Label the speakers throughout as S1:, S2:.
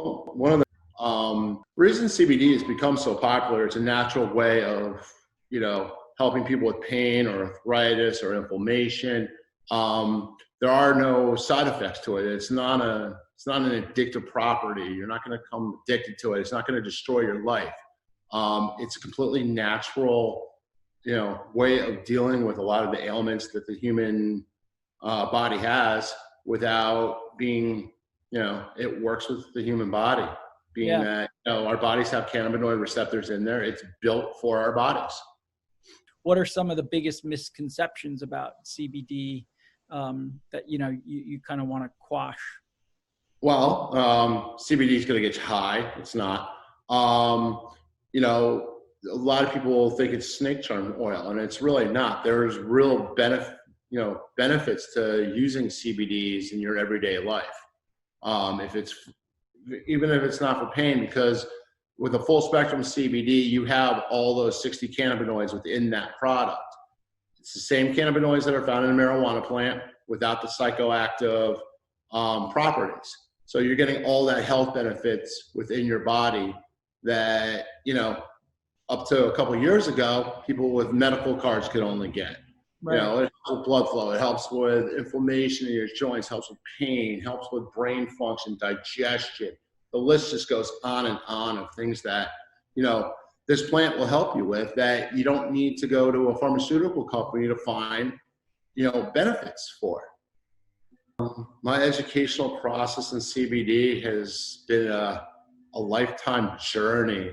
S1: Well, one of the reasons CBD has become so popular, it's a natural way of, helping people with pain or arthritis or inflammation. There are no side effects to it. It's not an addictive property. You're not going to become addicted to it. It's not going to destroy your life. It's a completely natural, way of dealing with a lot of the ailments that the human body has without being, it works with the human body. Being that, our bodies have cannabinoid receptors in there. It's built for our bodies.
S2: What are some of the biggest misconceptions about CBD that, you kind of want to quash?
S1: Well, CBD is going to get you high. It's not. A lot of people think it's snake charm oil, and it's really not. There's real benefits to using CBDs in your everyday life. Even if it's not for pain, because with a full spectrum CBD, you have all those 60 cannabinoids within that product. It's the same cannabinoids that are found in a marijuana plant without the psychoactive properties. So you're getting all that health benefits within your body that, up to a couple of years ago, people with medical cards could only get. Right. It helps with blood flow. It helps with inflammation in your joints, helps with pain, helps with brain function, digestion. The list just goes on and on of things that, this plant will help you with that you don't need to go to a pharmaceutical company to find, benefits for. My educational process in CBD has been a lifetime journey.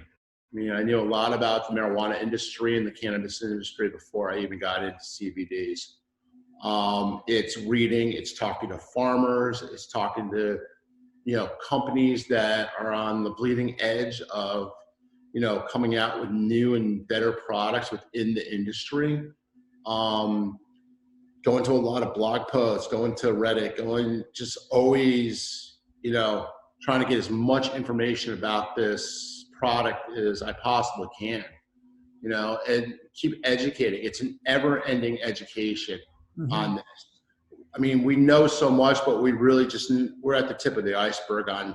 S1: I knew a lot about the marijuana industry and the cannabis industry before I even got into CBDs. It's reading, it's talking to farmers, it's talking to, companies that are on the bleeding edge of, coming out with new and better products within the industry. Going to a lot of blog posts, going to Reddit, just always, trying to get as much information about this product as I possibly can, and keep educating. It's an ever-ending education on this. We know so much, but we're at the tip of the iceberg on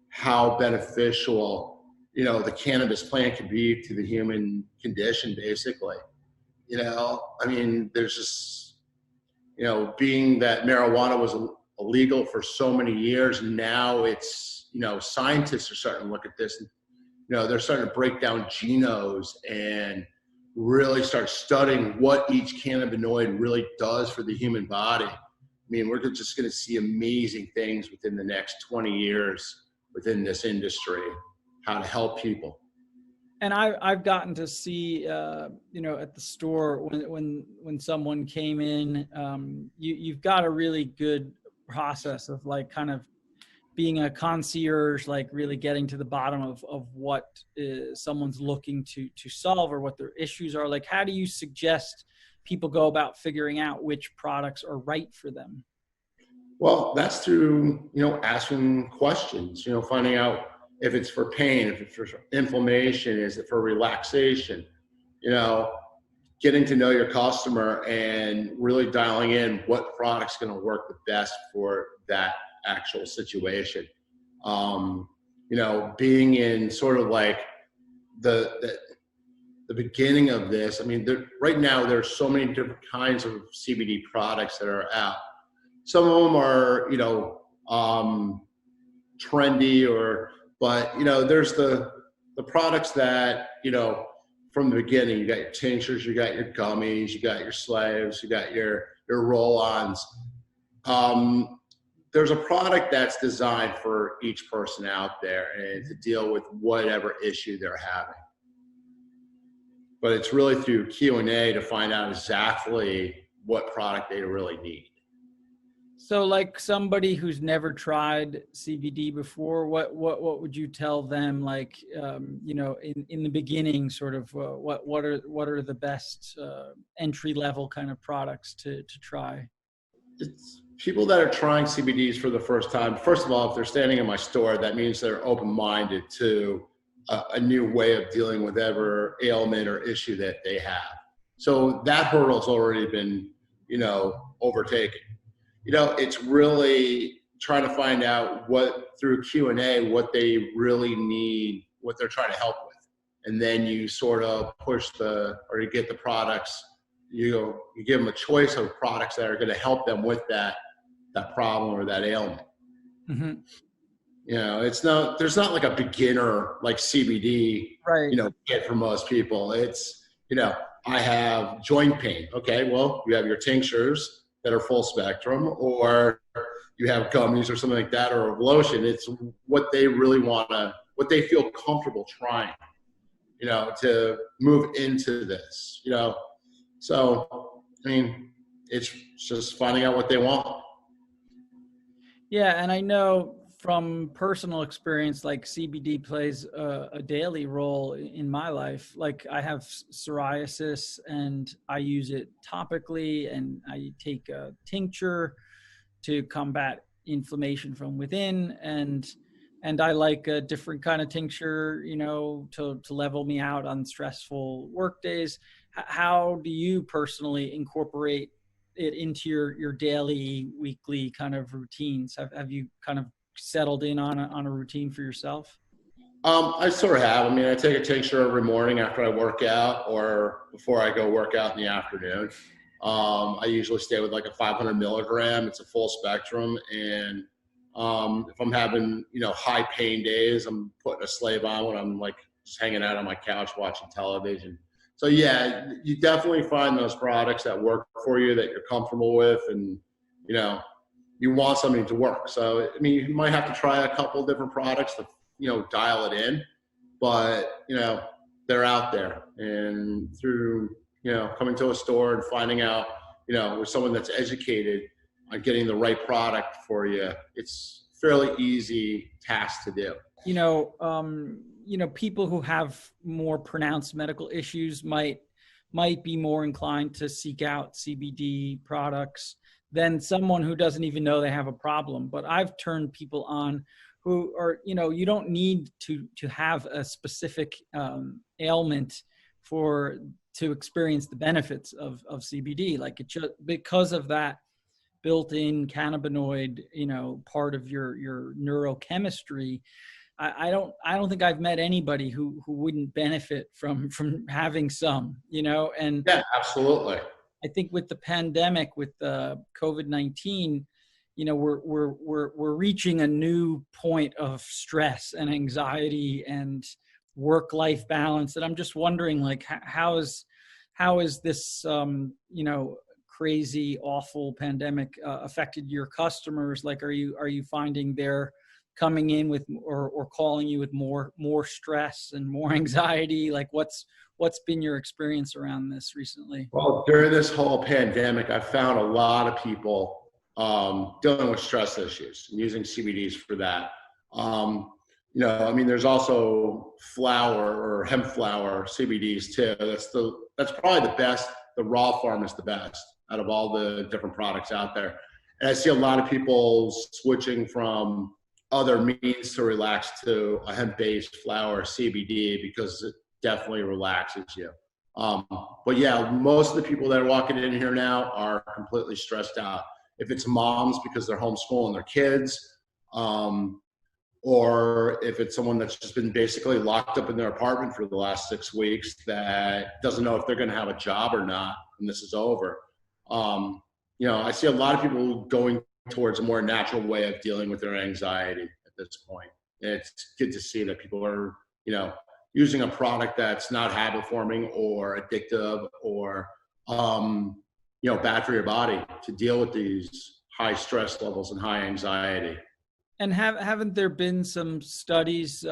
S1: how beneficial, the cannabis plant can be to the human condition, basically. There's just, being that marijuana was illegal for so many years, now it's, scientists are starting to look at this and, they're starting to break down genomes and really start studying what each cannabinoid really does for the human body. We're just going to see amazing things within the next 20 years within this industry, how to help people.
S2: And I've gotten to see, at the store when someone came in, you've got a really good process of kind of being a concierge, really getting to the bottom of what someone's looking to solve or what their issues are. How do you suggest people go about figuring out which products are right for them?
S1: Well, that's through, asking questions, finding out if it's for pain, if it's for inflammation, is it for relaxation, getting to know your customer and really dialing in what product's going to work the best for that actual situation. Being in sort of the beginning of this, right now there's so many different kinds of CBD products that are out. Some of them are, trendy but there's the products that, from the beginning, you got your tinctures, you got your gummies, you got your slaves, you got your roll-ons. There's a product that's designed for each person out there and to deal with whatever issue they're having. But it's really through Q&A to find out exactly what product they really need.
S2: So somebody who's never tried CBD before, what would you tell them, in the beginning, sort of what are the best entry level kind of products to try?
S1: It's people that are trying CBDs for the first time. First of all, if they're standing in my store, that means they're open-minded to a new way of dealing with whatever ailment or issue that they have. So that hurdle's already been, overtaken. It's really trying to find out through Q&A, what they really need, what they're trying to help with. And then you sort of you get the products, you give them a choice of products that are going to help them with that problem or that ailment.
S2: Mm-hmm.
S1: There's not like a beginner like CBD,
S2: right.
S1: Kit for most people. It's, I have joint pain. Okay, well, you have your tinctures that are full spectrum, or you have gummies or something like that, or a lotion. It's what they really what they feel comfortable trying, to move into this, So, I mean, it's just finding out what they want.
S2: Yeah, and I know from personal experience, like CBD plays a daily role in my life. Like I have psoriasis and I use it topically, and I take a tincture to combat inflammation from within, and I like a different kind of tincture, to level me out on stressful work days. How do you personally incorporate it into your daily, weekly kind of routines? Have you kind of settled in on a routine for yourself?
S1: I sort of have. I mean, I take a tincture every morning after I work out or before I go work out in the afternoon. I usually stay with like a 500 milligram. It's a full spectrum. And if I'm having, high pain days, I'm putting a slave on when I'm like just hanging out on my couch watching television. So yeah, you definitely find those products that work for you, that you're comfortable with, and, you want something to work. So, I mean, you might have to try a couple of different products to, dial it in, but, they're out there. And through, coming to a store and finding out, with someone that's educated on getting the right product for you, it's fairly easy task to do.
S2: People who have more pronounced medical issues might be more inclined to seek out CBD products than someone who doesn't even know they have a problem. But I've turned people on who are, you don't need to have a specific ailment to experience the benefits of CBD. Like it just, because of that built-in cannabinoid, part of your neurochemistry, I don't think I've met anybody who wouldn't benefit from having some, and
S1: yeah, absolutely.
S2: I think with the pandemic, with the COVID-19, we're reaching a new point of stress and anxiety and work-life balance. And I'm just wondering, like, how is this, crazy, awful pandemic affected your customers? Like, are you finding they're coming in with or calling you with more stress and more anxiety? Like what's been your experience around this recently?
S1: Well, during this whole pandemic, I found a lot of people dealing with stress issues and using CBDs for that. I mean, there's also flower or hemp flower CBDs too. That's probably the best. The raw form is the best out of all the different products out there. And I see a lot of people switching from other means to relax to a hemp-based flower CBD because it definitely relaxes you. But yeah, most of the people that are walking in here now are completely stressed out. If it's moms because they're homeschooling their kids, or if it's someone that's just been basically locked up in their apartment for the last 6 weeks that doesn't know if they're going to have a job or not when this is over. I see a lot of people going towards a more natural way of dealing with their anxiety at this point. And it's good to see that people are, using a product that's not habit forming or addictive or, bad for your body to deal with these high stress levels and high anxiety.
S2: And haven't there been some studies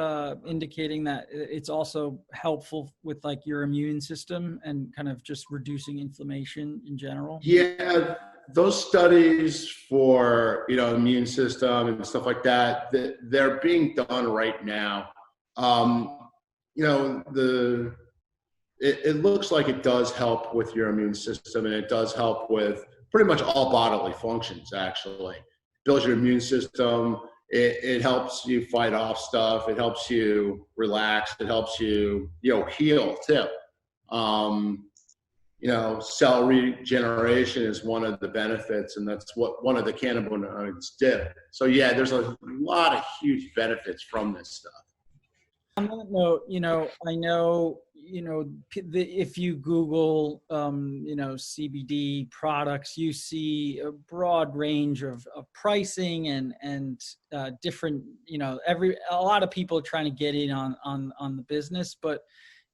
S2: indicating that it's also helpful with like your immune system and kind of just reducing inflammation in general?
S1: Yeah, those studies for, immune system and stuff like that, they're being done right now. It looks like it does help with your immune system, and it does help with pretty much all bodily functions, actually. Builds your immune system. It helps you fight off stuff. It helps you relax. It helps you, heal too. cell regeneration is one of the benefits, and that's what one of the cannabinoids did. So yeah, there's a lot of huge benefits from this stuff.
S2: On that note, I know, if you Google, CBD products, you see a broad range of pricing and different, a lot of people are trying to get in on the business, but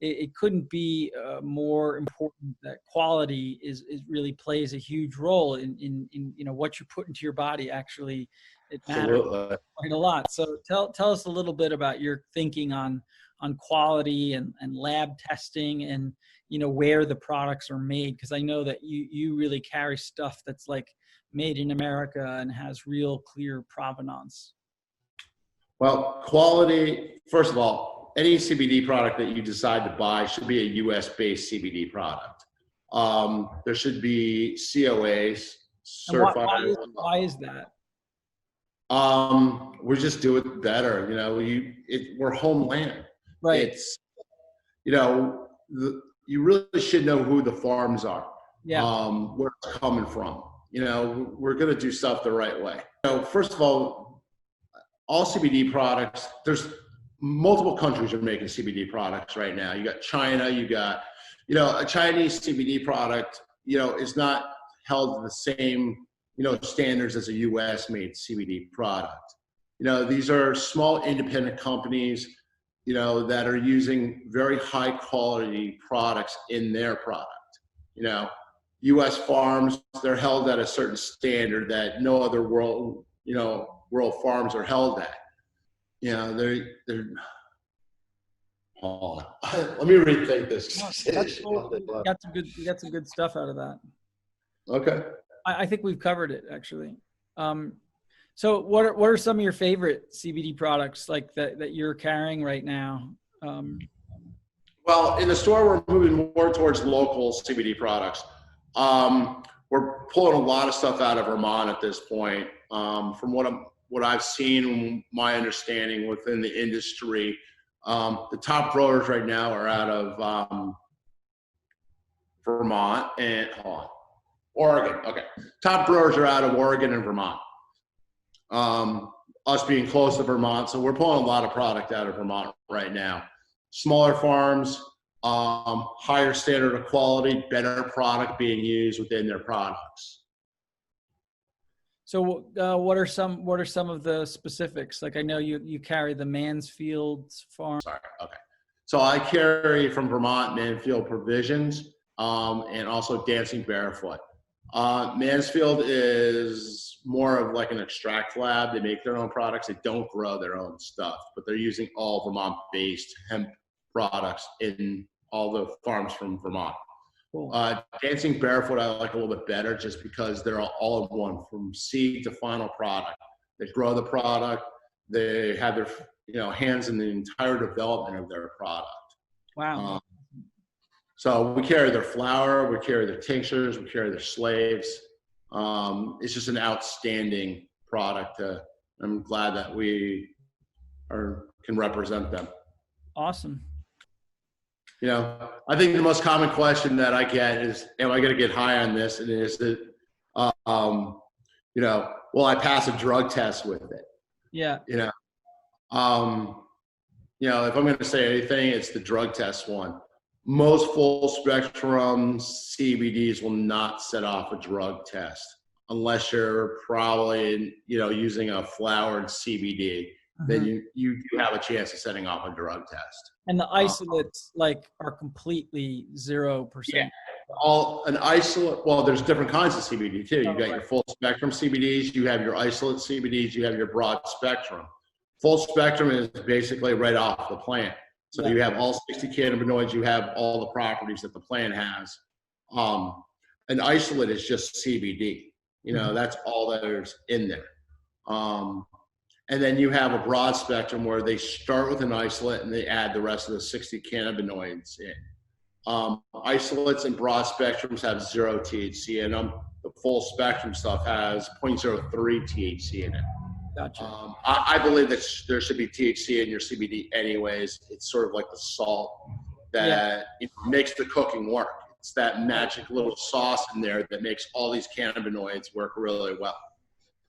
S2: it couldn't be more important that quality is really plays a huge role in what you put into your body. Actually, it matters quite a lot. So tell us a little bit about your thinking on quality and lab testing and where the products are made, because I know that you really carry stuff that's like made in America and has real clear provenance.
S1: Well, quality, first of all, any CBD product that you decide to buy should be a U.S.-based CBD product. There should be COAs certified.
S2: Why is that?
S1: We just do it better. We're homeland.
S2: Right.
S1: It's, you really should know who the farms are.
S2: Yeah.
S1: Where it's coming from. We're going to do stuff the right way. First of all CBD products, there's multiple countries are making CBD products right now. You got China, you got, a Chinese CBD product, is not held to the same, standards as a U.S. made CBD product. These are small independent companies, that are using very high quality products in their product. U.S. farms, they're held at a certain standard that no other world farms are held at. They're let me rethink this.
S2: You got some good stuff out of that.
S1: Okay.
S2: I think we've covered it actually. So what are some of your favorite CBD products like that you're carrying right now?
S1: Well, in the store, we're moving more towards local CBD products. We're pulling a lot of stuff out of Vermont at this point. From what I've seen, my understanding within the industry, the top growers right now are out of Vermont and Oregon. Okay, top growers are out of Oregon and Vermont. Us being close to Vermont, so we're pulling a lot of product out of Vermont right now. Smaller farms, higher standard of quality, better product being used within their products.
S2: So what are some of the specifics? Like I know you carry the Mansfield farm.
S1: Sorry. Okay. So I carry from Vermont Mansfield Provisions, and also Dancing Barefoot. Mansfield is more of like an extract lab. They make their own products. They don't grow their own stuff, but they're using all Vermont-based hemp products in all the farms from Vermont.
S2: Cool.
S1: Dancing Barefoot I like a little bit better just because they're all in one from seed to final product. They grow the product. They have their hands in the entire development of their product.
S2: Wow.
S1: So we carry their flower, we carry their tinctures, we carry their slaves. It's just an outstanding product. I'm glad that we can represent them.
S2: Awesome.
S1: I think the most common question that I get is, am I going to get high on this? And is that, will I pass a drug test with it?
S2: Yeah.
S1: If I'm going to say anything, it's the drug test one. Most full spectrum CBDs will not set off a drug test unless you're probably, using a flowered CBD. Then you do have a chance of setting off a drug test.
S2: And the isolates are completely 0%.
S1: Yeah. An isolate. Well, there's different kinds of CBD too. You got your full spectrum CBDs. You have your isolate CBDs. You have your broad spectrum. Full spectrum is basically right off the plant. So you have all 60 cannabinoids. You have all the properties that the plant has. An isolate is just CBD. That's all there's in there. And then you have a broad spectrum where they start with an isolate and they add the rest of the 60 cannabinoids in. Isolates and broad spectrums have 0 THC in them. The full spectrum stuff has 0.03 THC in it.
S2: Gotcha.
S1: I believe that there should be THC in your CBD anyways. It's sort of like the salt that makes the cooking work. It's that magic little sauce in there that makes all these cannabinoids work really well.